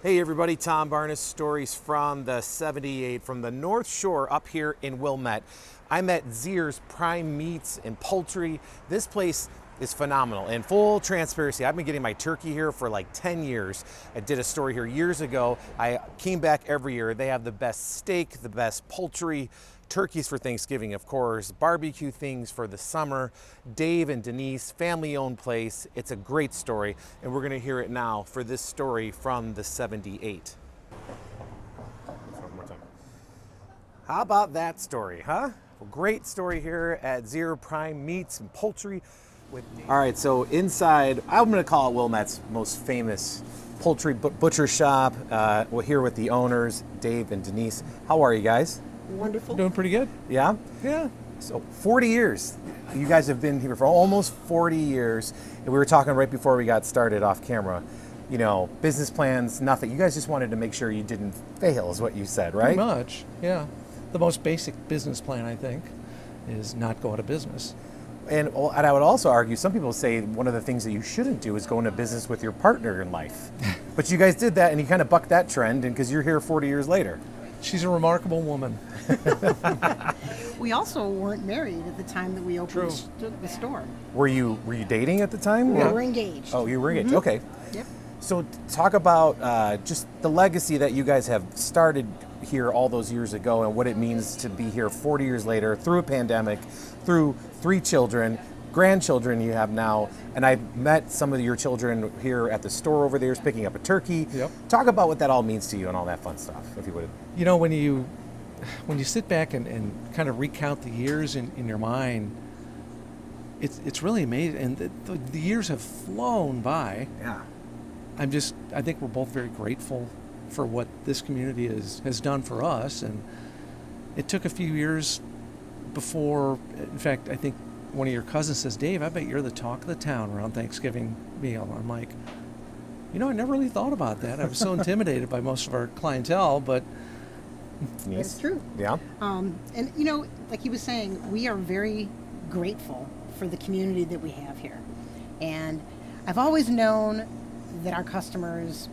Hey everybody, Tom Barnes, stories from the 78 from the North Shore up here in Wilmette. I'm at Zier's Prime Meats and Poultry. This place is phenomenal. In full transparency, I've been getting my turkey here for like 10 years. I did a story here years ago. I came back every year. They have the best steak, the best poultry, turkeys for Thanksgiving, of course, barbecue things for the summer. Dave and Denise, family-owned place. It's a great story, and we're gonna hear it now for this story from the 78. One more time. How about that story, huh? A great story here at Zier Prime Meats and Poultry. All right, so inside, I'm gonna call it Wilmette's most famous poultry butcher shop. We're here with the owners, Dave and Denise. How are you guys? Wonderful. Doing pretty good. Yeah? Yeah. So 40 years. You guys have been here for almost 40 years. And we were talking right before we got started off camera. You know, business plans, nothing. You guys just wanted to make sure you didn't fail is what you said, right? Pretty much, yeah. The most basic business plan, I think, is not go out of business. And I would also argue, some people say one of the things that you shouldn't do is go into business with your partner in life. But you guys did that and you kind of bucked that trend and because you're here 40 years later. She's a remarkable woman. We also weren't married at the time that we opened the store. Were you dating at the time? We were engaged. Oh, you were engaged. Mm-hmm. Okay. Yep. So talk about just the legacy that you guys have started here all those years ago and what it means to be here 40 years later through a pandemic, through 3 children, grandchildren you have now, and I met some of your children here at the store over there picking up a turkey. Yep. Talk about what that all means to you and all that fun stuff, if you would. You know, when you sit back and kind of recount the years in your mind, it's really amazing. And the years have flown by. Yeah. I think we're both very grateful for what this community has done for us. And it took a few years before, in fact, I think one of your cousins says, Dave, I bet you're the talk of the town around Thanksgiving meal. I'm like, you know, I never really thought about that. I was so intimidated by most of our clientele, but Yes. That's true. Yeah. And, you know, like he was saying, we are very grateful for the community that we have here. And I've always known that our customers,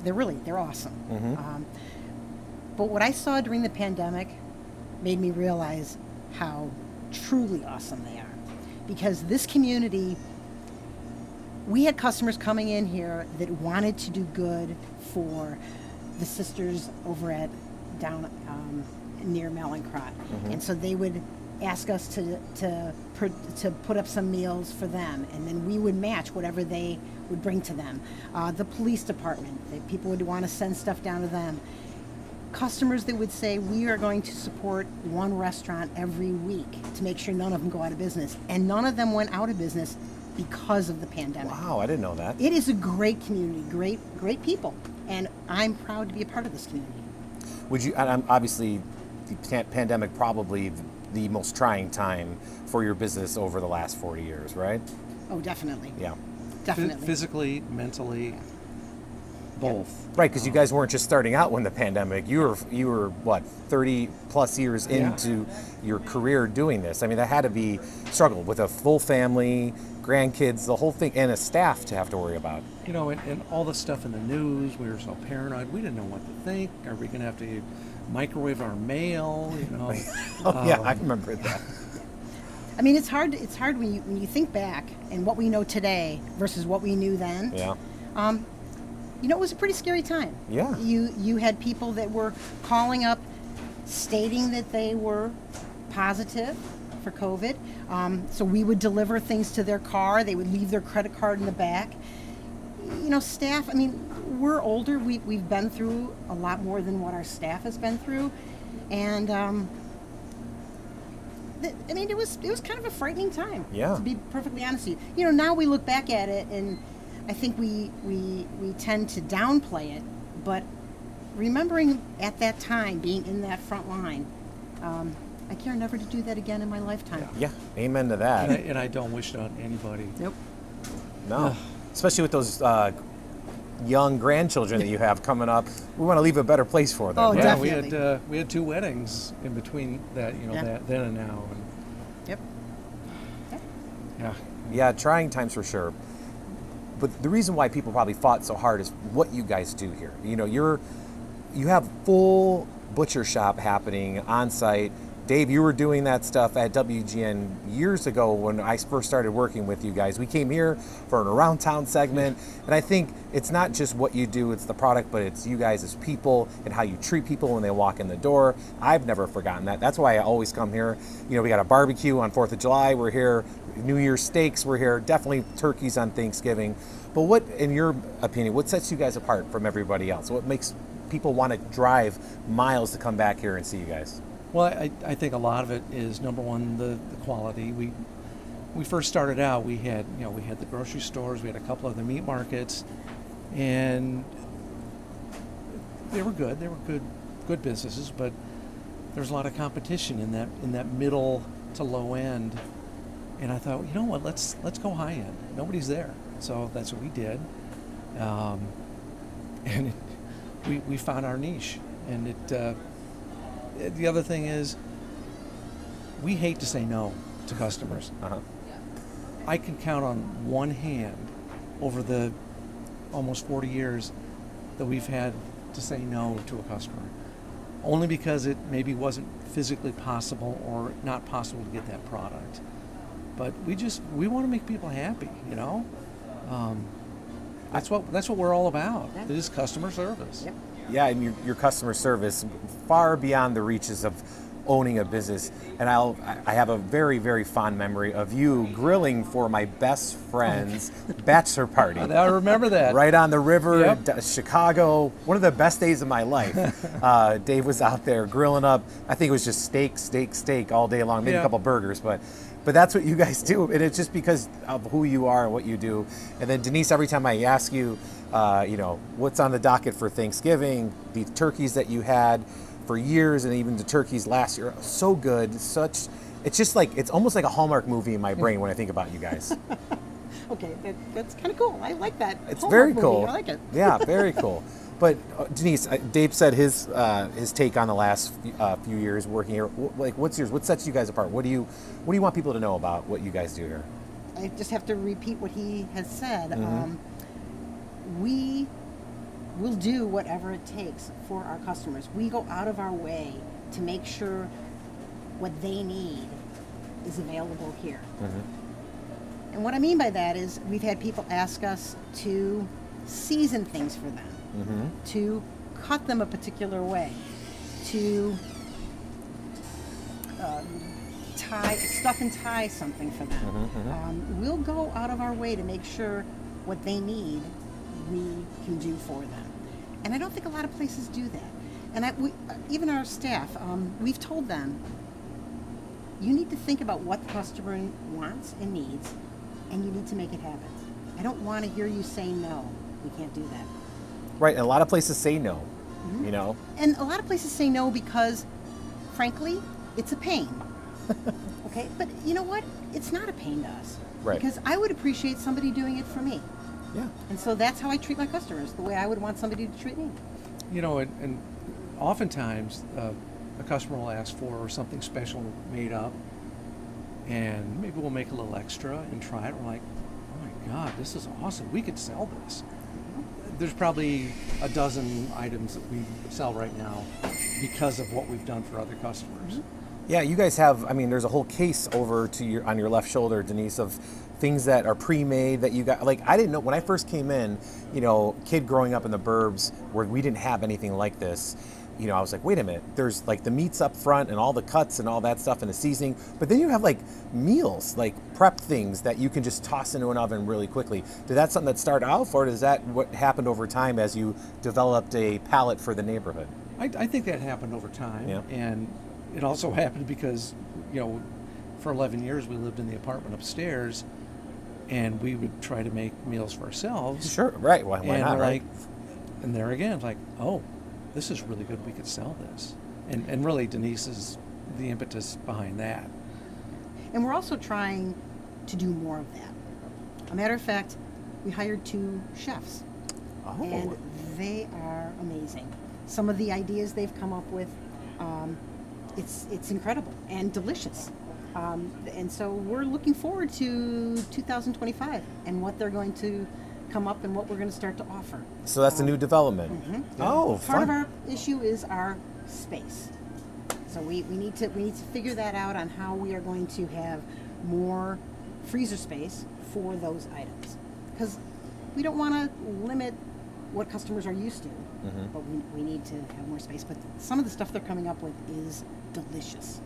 they're awesome. Mm-hmm. But what I saw during the pandemic made me realize how truly awesome they are. Because this community, we had customers coming in here that wanted to do good for the sisters over at down near Mallinckrodt. Mm-hmm. And so they would ask us to put up some meals for them, and then we would match whatever they would bring to them. The police department, people would want to send stuff down to them. Customers that would say, we are going to support one restaurant every week to make sure none of them go out of business. And none of them went out of business because of the pandemic. Wow, I didn't know that. It is a great community, great people. And I'm proud to be a part of this community. Would you, and obviously the pandemic probably the most trying time for your business over the last 40 years, right? Oh, definitely. Yeah. Definitely. physically, mentally, both. Right, because you guys weren't just starting out when the pandemic. You were what, 30 plus years into your career doing this. I mean, that had to be struggle with a full family, grandkids, the whole thing, and a staff to have to worry about. You know, and all the stuff in the news, we were so paranoid. We didn't know what to think. Are we going to have to microwave our mail? You know. Yeah, I remember that. I mean, it's hard when you think back and what we know today versus what we knew then. Yeah. You know, it was a pretty scary time. Yeah. You had people that were calling up stating that they were positive for COVID. So we would deliver things to their car. They would leave their credit card in the back. You know, staff, I mean, we're older. We've been through a lot more than what our staff has been through. And, I mean, it was kind of a frightening time. Yeah. To be perfectly honest with you. You know, now we look back at it and I think we tend to downplay it, but remembering at that time being in that front line, I care never to do that again in my lifetime. Yeah, amen to that. And I don't wish it on anybody. Nope. No, especially with those young grandchildren that you have coming up. We want to leave a better place for them. Oh, right? definitely. We had 2 weddings in between that, you know, that then and now. And Yep. yeah. Yeah, trying times for sure. But the reason why people probably fought so hard is what you guys do here. You know, you have full butcher shop happening on site. Dave, you were doing that stuff at WGN years ago when I first started working with you guys. We came here for an around town segment, and I think it's not just what you do, it's the product, but it's you guys as people and how you treat people when they walk in the door. I've never forgotten that. That's why I always come here. You know, we got a barbecue on 4th of July, we're here. New Year's steaks, we're here. Definitely turkeys on Thanksgiving. But what, in your opinion, what sets you guys apart from everybody else? What makes people want to drive miles to come back here and see you guys? Well, I think a lot of it is, number one, the quality. We first started out, we had the grocery stores, we had a couple of the meat markets, and they were good. They were good businesses, but there's a lot of competition in that middle to low end. And I thought, you know what, let's go high end. Nobody's there, so that's what we did, and we found our niche. And the other thing is, we hate to say no to customers. Uh-huh. I can count on one hand over the almost 40 years that we've had to say no to a customer, only because it maybe wasn't physically possible or not possible to get that product. But we want to make people happy, you know. That's what we're all about. Yeah. It is customer service. Yep. Yeah, and your customer service far beyond the reaches of owning a business. And I have a very, very fond memory of you grilling for my best friend's bachelor party. I remember that. Right on the river, Yep. Chicago. One of the best days of my life. Dave was out there grilling up. I think it was just steak all day long. Maybe Yeah. a couple burgers, but that's what you guys do, and it's just because of who you are and what you do. And then Denise, every time I ask you, what's on the docket for Thanksgiving, the turkeys that you had for years, and even the turkeys last year, so good. It's just like, it's almost like a Hallmark movie in my brain when I think about you guys. Okay, that's kind of cool. I like that. It's Hallmark very movie. cool. I like it. Yeah, very cool. But Denise, Dave said his take on the last few years working here. What's yours? What sets you guys apart? What do you want people to know about what you guys do here? I just have to repeat what he has said. Mm-hmm. We will do whatever it takes for our customers. We go out of our way to make sure what they need is available here. Mm-hmm. And what I mean by that is we've had people ask us to season things for them, Mm-hmm. to cut them a particular way, to stuff and tie something for them. Mm-hmm, mm-hmm. We'll go out of our way to make sure what they need we can do for them. And I don't think a lot of places do that. And even our staff, we've told them, you need to think about what the customer wants and needs, and you need to make it happen. I don't want to hear you say no. We can't do that. Right, and a lot of places say no. Mm-hmm. You know. And a lot of places say no because, frankly, it's a pain. Okay, but you know what? It's not a pain to us. Right. Because I would appreciate somebody doing it for me. Yeah. And so that's how I treat my customers, the way I would want somebody to treat me. You know, and oftentimes a customer will ask for something special made up, and maybe we'll make a little extra and try it. We're like, oh my God, this is awesome. We could sell this. There's probably a dozen items that we sell right now because of what we've done for other customers. Yeah, you guys have, I mean, there's a whole case over to on your left shoulder, Denise, of things that are pre-made that you got. Like, I didn't know, when I first came in, you know, kid growing up in the burbs where we didn't have anything like this, you know, I was like, wait a minute, there's like the meats up front and all the cuts and all that stuff and the seasoning, but then you have like meals, like prep things that you can just toss into an oven really quickly. Did that something that started off, or is that what happened over time as you developed a palate for the neighborhood? I think that happened over time. Yeah. And it also happened because, you know, for 11 years we lived in the apartment upstairs, and we would try to make meals for ourselves. Sure, right. Why And not, we're right? like, and there again, it's like, oh, this is really good. We could sell this. And really, Denise is the impetus behind that. And we're also trying to do more of that. A matter of fact, we hired 2 chefs. Oh. And they are amazing. Some of the ideas they've come up with, it's incredible and delicious. And so we're looking forward to 2025 and what they're going to come up and what we're going to start to offer. So that's a new development. Oh, Part of fun. our issue is our space. So we need to figure that out on how we are going to have more freezer space for those items, because we don't want to limit what customers are used to, but we need to have more space. But some of the stuff they're coming up with is delicious.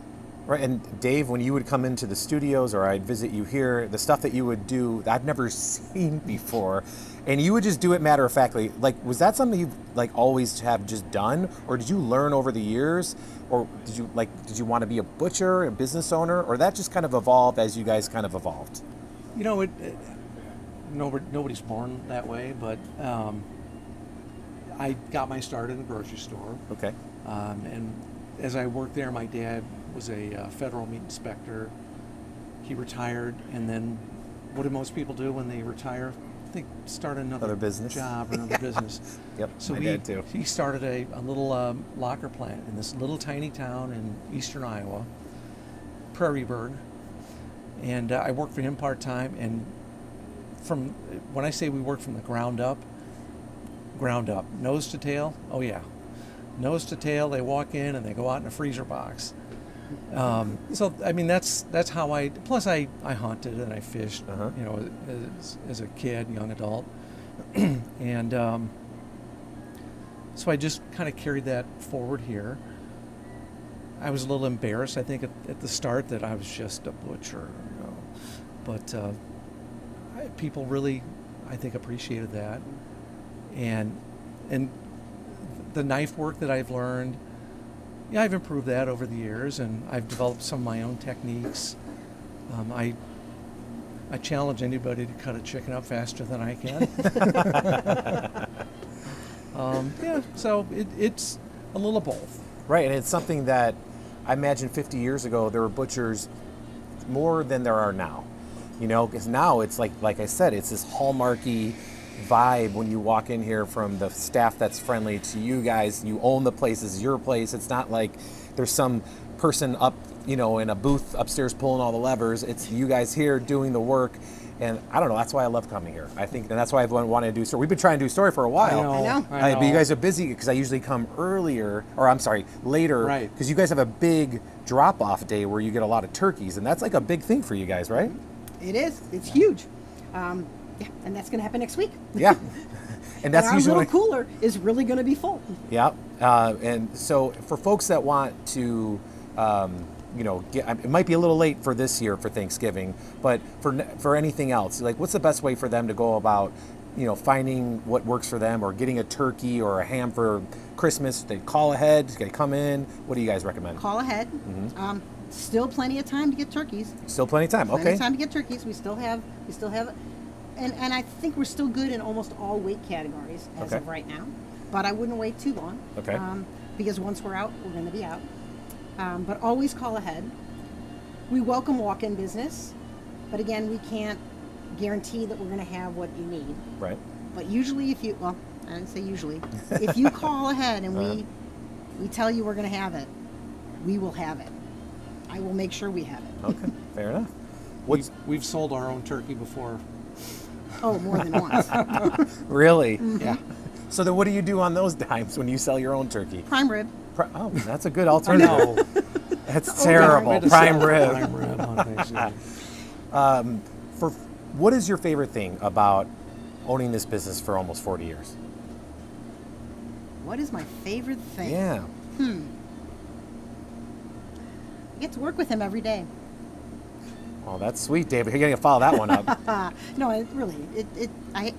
Right, and Dave, when you would come into the studios or I'd visit you here, the stuff that you would do that I've never seen before, and you would just do it matter-of-factly. Like, was that something you like always have just done, or did you learn over the years, or did you want to be a butcher, a business owner, or that just kind of evolved as you guys kind of evolved? You know, nobody's born that way, but I got my start in a grocery store. Okay. And as I worked there, my dad was a federal meat inspector. He retired, and then what do most people do when they retire? They start another business. job or another business. Yep, So my dad too. he started a little locker plant in this little tiny town in eastern Iowa, Prairieburg. And I worked for him part-time, and when I say we worked from the ground up, nose to tail, oh yeah. Nose to tail, they walk in and they go out in a freezer box. So I mean that's how plus I hunted and I fished, you know, as a kid, young adult, and so I just kind of carried that forward here. I was a little embarrassed, I think, at the start that I was just a butcher, you know, but people really, I think, appreciated that, and the knife work that I've learned. Yeah, I've improved that over the years, and I've developed some of my own techniques. I challenge anybody to cut a chicken up faster than I can. Yeah, so it's a little of both. Right, and it's something that I imagine 50 years ago there were butchers more than there are now. You know, because now it's like I said, it's this hallmarky vibe when you walk in here, from the staff that's friendly to you guys. You own the place, it's your place. It's not like there's some person up, you know, in a booth upstairs pulling all the levers. It's you guys here doing the work, and I don't know, that's why I love coming here. I think, and that's why I've wanted to do story. We've been trying to do story for a while. I know. But you guys are busy, because I usually come later, Right. because you guys have a big drop-off day where you get a lot of turkeys, and that's like a big thing for you guys, right? It is. It's huge. Yeah, and that's going to happen next week. Yeah. And that's our usually little cooler is really going to be full. Yeah, and so for folks that want to, you know, it might be a little late for this year for Thanksgiving, but for anything else, like, what's the best way for them to go about, you know, finding what works for them, or getting a turkey or a ham for Christmas? They call ahead, they come in. What do you guys recommend? Call ahead. Still plenty of time to get turkeys. Still plenty of time. Plenty Okay. of time to get turkeys. We still have. And I think we're still good in almost all weight categories as of right now. But I wouldn't wait too long. Okay. Because once we're out, we're going to be out. But always call ahead. We welcome walk-in business. But again, we can't guarantee that we're going to have what you need. Right. But usually I didn't say usually. If you call ahead and we tell you we're going to have it, we will have it. I will make sure we have it. Okay. Fair enough. We've sold our own turkey before. Oh, more than once. Really? Yeah. So then what do you do on those dimes when you sell your own turkey? Prime rib. Oh, that's a good alternative. No. That's terrible. Prime rib. Prime rib on Thanksgiving. What is your favorite thing about owning this business for almost 40 years? What is my favorite thing? Yeah. I get to work with him every day. Oh, that's sweet, David. You're going to follow that one up. No, I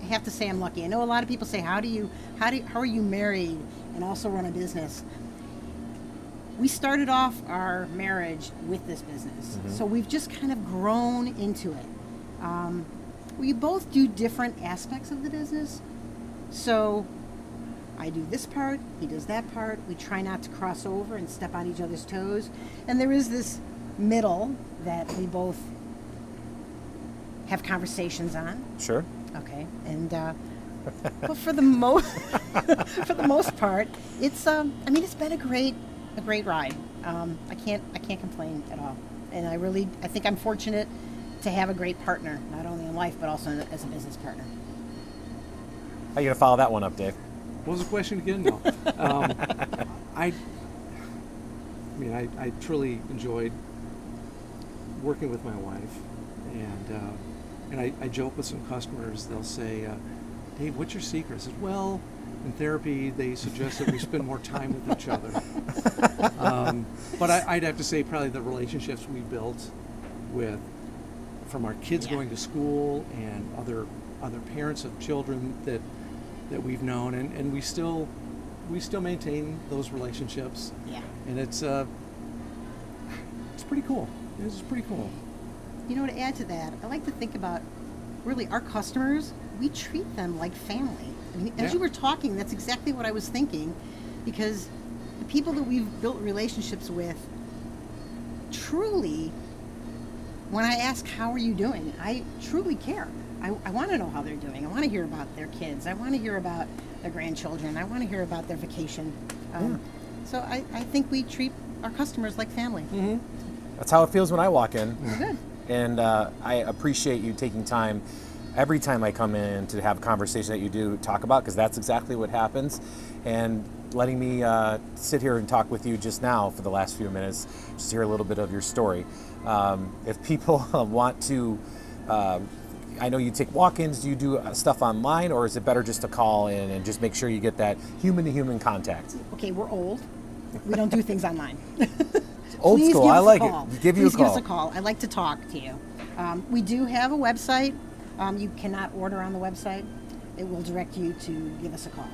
have to say I'm lucky. I know a lot of people say, how are you married and also run a business? We started off our marriage with this business. So we've just kind of grown into it. We both do different aspects of the business. So I do this part, he does that part. We try not to cross over and step on each other's toes. And there is this middle that we both have conversations on. Sure. Okay. And but for the most part, it's it's been a great ride. I can't complain at all. And I think I'm fortunate to have a great partner, not only in life but also as a business partner. How you gonna follow that one up, Dave? What was the question again? No. I mean, I truly enjoyed working with my wife, and I joke with some customers. They'll say, "Dave, what's your secret?" I said, "Well, in therapy, they suggest that we spend more time with each other." But I'd have to say probably the relationships we built with, from our kids going to school and other parents of children that we've known, and we still maintain those relationships. Yeah. And it's pretty cool. It's pretty cool. You know, to add to that, I like to think about really our customers. We treat them like family. I mean, as you were talking, that's exactly what I was thinking, because the people that we've built relationships with, truly, when I ask how are you doing, I truly care. I want to know how they're doing. I want to hear about their kids. I want to hear about their grandchildren. I want to hear about their vacation. So I think we treat our customers like family. Mm-hmm. That's how it feels when I walk in. Good. And I appreciate you taking time every time I come in to have a conversation that you do talk about, because that's exactly what happens. And letting me sit here and talk with you just now for the last few minutes, just hear a little bit of your story. If people want to, I know you take walk-ins, do you do stuff online, or is it better just to call in and just make sure you get that human-to-human contact? Okay, we're old. We don't do things online. Old Please school, give I us a like call. it. Give you a Please give us a call. call. I like to talk to you. We do have a website. You cannot order on the website. It will direct you to give us a call.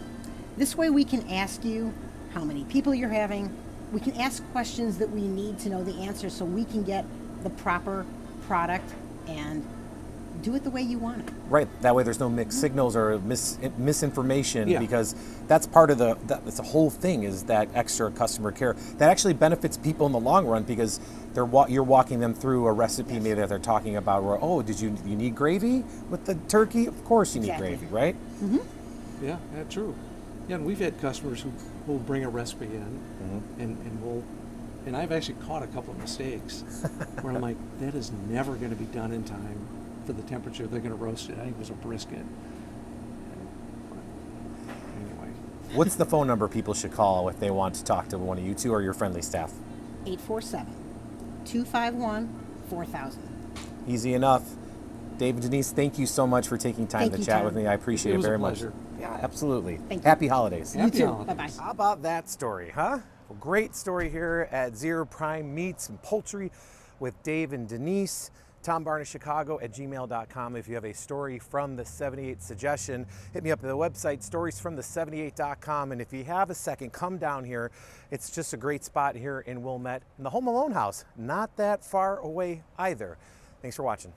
This way we can ask you how many people you're having. We can ask questions that we need to know the answer, so we can get the proper product and do it the way you want it. Right, that way there's no mixed signals or misinformation, Yeah. because that's part of that's the whole thing, is that extra customer care that actually benefits people in the long run, because you're walking them through a recipe maybe that they're talking about where, oh, you need gravy with the turkey? Of course you need Exactly. gravy, right? Yeah, true. Yeah, and we've had customers who will bring a recipe in, and I've actually caught a couple of mistakes where I'm like, that is never going to be done in time for the temperature they're going to roast it. I think it was a brisket. Anyway. What's the phone number people should call if they want to talk to one of you two or your friendly staff? 847-251-4000. Easy enough. Dave and Denise, thank you so much for taking time Thank to you, chat Tom. with me. I appreciate it was a very much. pleasure. Yeah, absolutely. Thank you. Happy holidays. You Happy too. holidays. Bye-bye. How about that story, huh? Well, great story here at Zier Prime Meats and Poultry with Dave and Denise. TomBarnesChicago@gmail.com. If you have a story from the 78 suggestion, hit me up at the website, storiesfromthe78.com. And if you have a second, come down here. It's just a great spot here in Wilmette. And the Home Alone house, not that far away either. Thanks for watching.